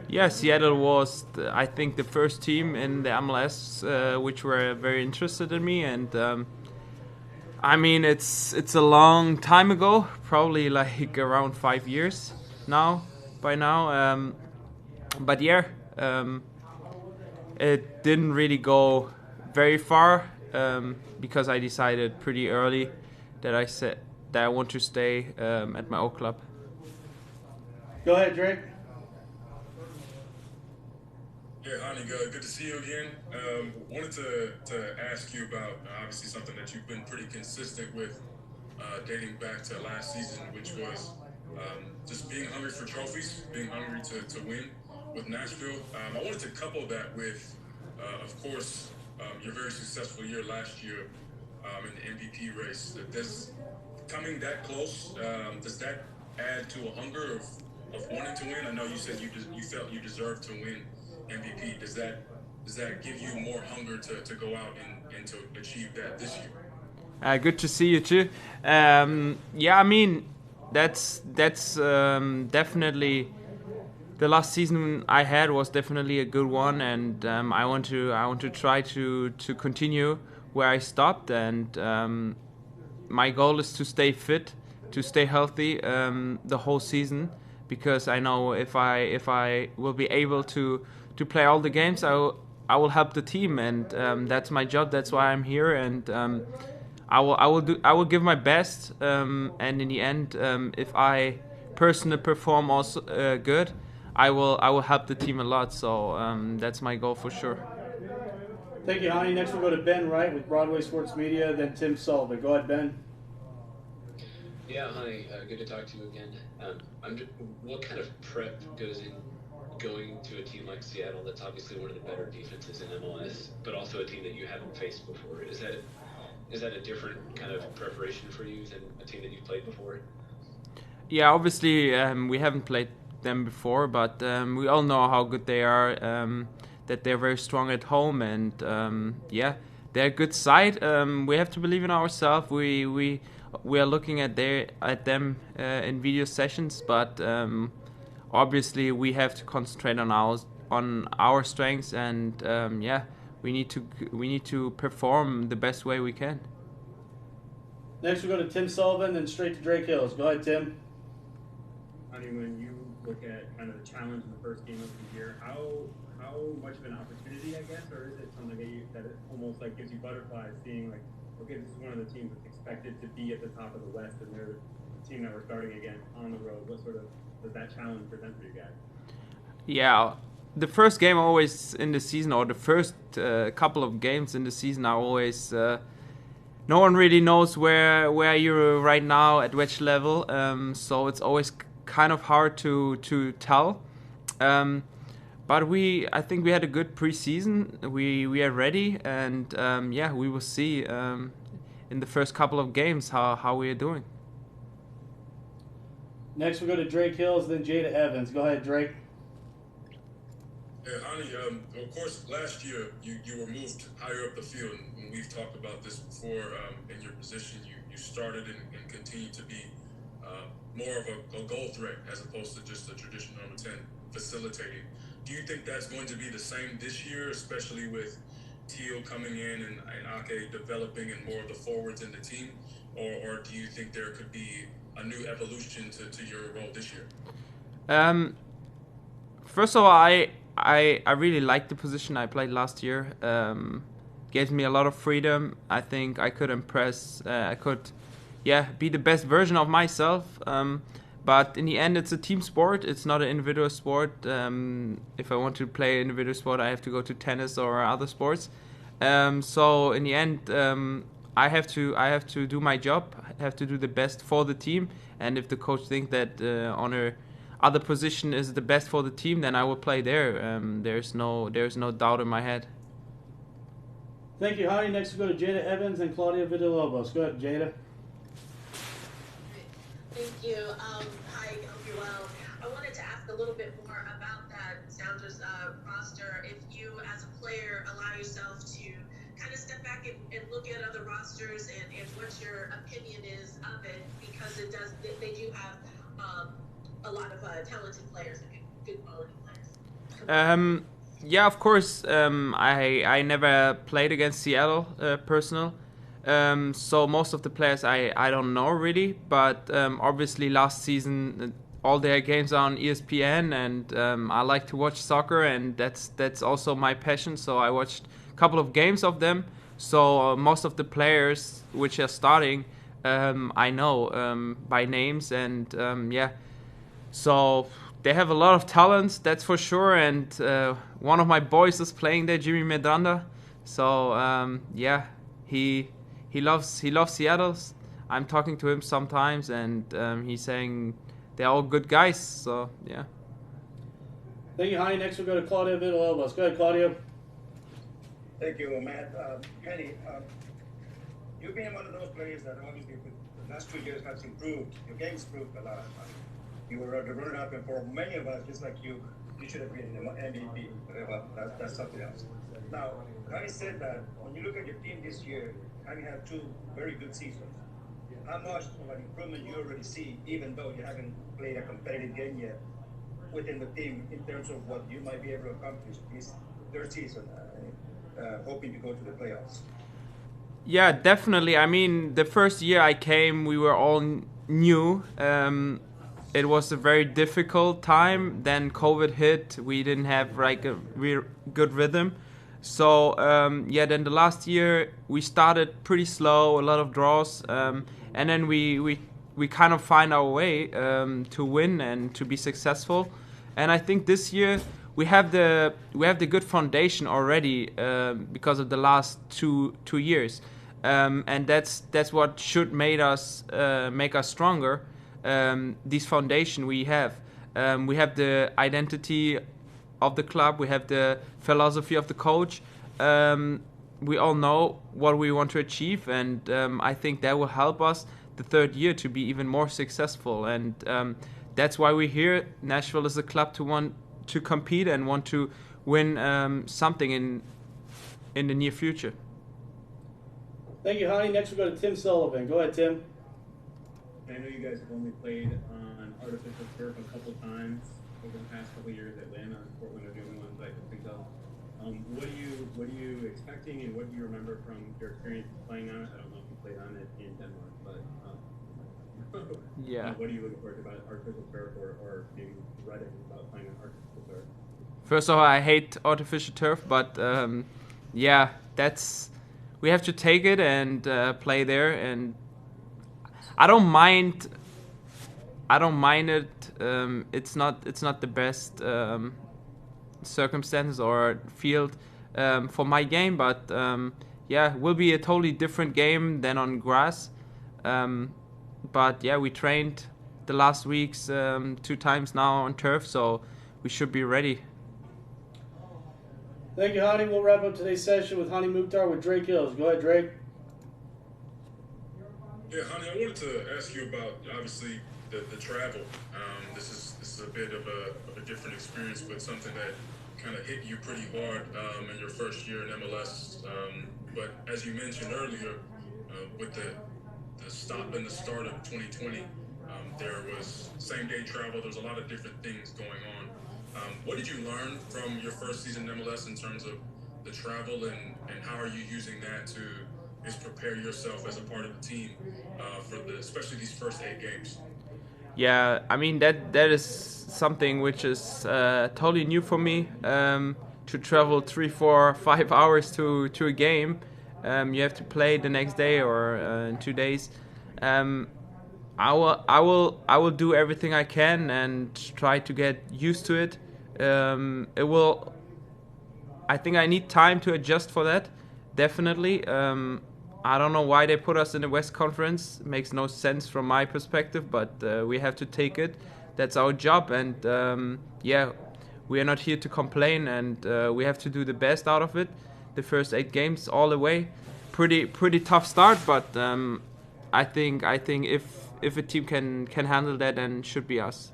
Yeah, Seattle was, I think, the first team in the MLS which were very interested in me, and I mean it's a long time ago, probably like around 5 years now by now. But yeah, it didn't really go very far because I decided pretty early that I said that I want to stay at my old club. Go ahead, Drake. Yeah, Hany, good to see you again. Wanted to ask you about obviously something that you've been pretty consistent with dating back to last season, which was just being hungry for trophies, being hungry to win with Nashville. I wanted to couple that with, of course, your very successful year last year in the MVP race. Does coming that close, does that add to a hunger of wanting to win? I know you said you felt you deserved to win MVP. Does that give you more hunger to go out and to achieve that this year? Good to see you too. Yeah, I mean that's definitely the last season I had was definitely a good one, and I want to try to continue where I stopped, and my goal is to stay fit, to stay healthy the whole season, because I know if I will be able to play all the games, I will help the team, and that's my job. That's why I'm here, and I will give my best, and in the end, if I personally perform also good, I will help the team a lot. So that's my goal for sure. Thank you, Hany. Next, we'll go to Ben Wright with Broadway Sports Media, then Tim Sullivan. Go ahead, Ben. Yeah, honey, good to talk to you again. What kind of prep goes in going to a team like Seattle that's obviously one of the better defenses in MLS, but also a team that you haven't faced before? Is that a different kind of preparation for you than a team that you've played before? Yeah, obviously we haven't played them before, but we all know how good they are. That they're very strong at home, and yeah, they're a good side. We have to believe in ourselves. We are looking at them in video sessions, but obviously we have to concentrate on our strengths, and yeah, we need to perform the best way we can. Next, we'll go to Tim Sullivan, then straight to Drake Hills. Go ahead, Tim. I mean, when you look at kind of the challenge in the first game of the year, how much of an opportunity, I guess, or is it something that it almost like gives you butterflies, seeing like, okay, this is one of the teams that's expected to be at the top of the West, and they're the team that we're starting against on the road. What sort of does that challenge present for you guys? Yeah, the first game always in the season, or the first couple of games in the season, are always no one really knows where you're right now at which level. So it's always kind of hard to tell. Um, but I think we had a good preseason. We are ready, and yeah, we will see in the first couple of games how we are doing. Next, we'll go to Drake Hills, then Jada Evans. Go ahead, Drake. Yeah, Hany, of course, last year you were moved higher up the field, and we've talked about this before. In your position, you started and continued to be more of a goal threat as opposed to just a traditional number 10 facilitating. Do you think that's going to be the same this year, especially with Teal coming in and Ake developing and more of the forwards in the team? Or do you think there could be a new evolution to your role this year? Um, First of all, I really liked the position I played last year. Gave me a lot of freedom. I think I could impress. I could, yeah, be the best version of myself. But in the end, it's a team sport. It's not an individual sport. If I want to play an individual sport, I have to go to tennis or other sports. So in the end, I have to do my job. I have to do the best for the team. And if the coach thinks that on a other position is the best for the team, then I will play there. There's no doubt in my head. Thank you, Hany. Next, we'll go to Jada Evans and Claudia Villalobos. Go ahead, Jada. Thank you. Hi, hope you're well. I wanted to ask a little bit more about that Sounders roster. If you, as a player, allow yourself to kind of step back and look at other rosters and what your opinion is of it, because it does, they do have a lot of talented players and good quality players. Yeah, of course. I never played against Seattle personal, so most of the players I don't know really. But obviously last season all their games are on ESPN, and I like to watch soccer, and that's also my passion. So I watched a couple of games of them. So most of the players which are starting, I know by names, and yeah. So they have a lot of talents, that's for sure. And one of my boys is playing there, Jimmy Medranda. So yeah, he loves Seattle. I'm talking to him sometimes, and he's saying they're all good guys. So yeah. Thank you, Hany. Next we'll go to Claudio Villalobos. Go ahead, Claudio. Thank you, Matt. Hany, you've been one of those players that obviously with the last 2 years has improved. Your game's improved a lot. You were the runner-up, and for many of us, just like you should have been an MVP. But that's something else. Now, having said that, when you look at your team this year, having had 2 very good seasons, how much of an improvement you already see, even though you haven't played a competitive game yet, within the team in terms of what you might be able to accomplish this 3rd season, hoping to go to the playoffs? Yeah, definitely. I mean, the first year I came, we were all new. It was a very difficult time. Then COVID hit. We didn't have like a real good rhythm. So yeah, then the last year we started pretty slow, a lot of draws, and then we kind of find our way to win and to be successful. And I think this year we have the good foundation already because of the last two years, and that's what should make us stronger. This foundation we have the identity of the club, we have the philosophy of the coach. We all know what we want to achieve, and I think that will help us the 3rd year to be even more successful. And that's why we're here. Nashville is a club to want to compete and want to win something in the near future. Thank you, Hany. Next we'll go to Tim Sullivan. Go ahead, Tim. I know you guys have only played on artificial turf a couple times over the past couple of years. Atlanta and Portland are the only ones I can think of. What are you expecting, and what do you remember from your experience playing on it? I don't know if you played on it in Denmark, but yeah. What are you looking forward to about artificial turf, or maybe Reddit about playing on artificial turf? First of all, I hate artificial turf, but yeah, we have to take it and play there. And I don't mind it. It's not the best circumstances or field for my game, but yeah, it will be a totally different game than on grass. But yeah, we trained the last weeks 2 times now on turf, so we should be ready. Thank you, Hany. We'll wrap up today's session with Hany Mukhtar with Drake Hills. Go ahead, Drake. Yeah, Hany, I wanted to ask you about obviously the travel. This is a bit of a different experience, but something that kind of hit you pretty hard in your first year in MLS. But as you mentioned earlier, with the stop and the start of 2020, there was same-day travel. There's a lot of different things going on. What did you learn from your first season in MLS in terms of the travel, and how are you using that to just prepare yourself as a part of the team for especially these first 8 games? Yeah, I mean that is something which is totally new for me. To travel 3, 4, 5 hours to a game, you have to play the next day or in 2 days. I will do everything I can and try to get used to it. I think I need time to adjust for that, definitely. I don't know why they put us in the West Conference. It makes no sense from my perspective, but we have to take it. That's our job, and yeah, we are not here to complain, and we have to do the best out of it. The first 8 games all the way, pretty tough start, but I think if a team can handle that, then it should be us.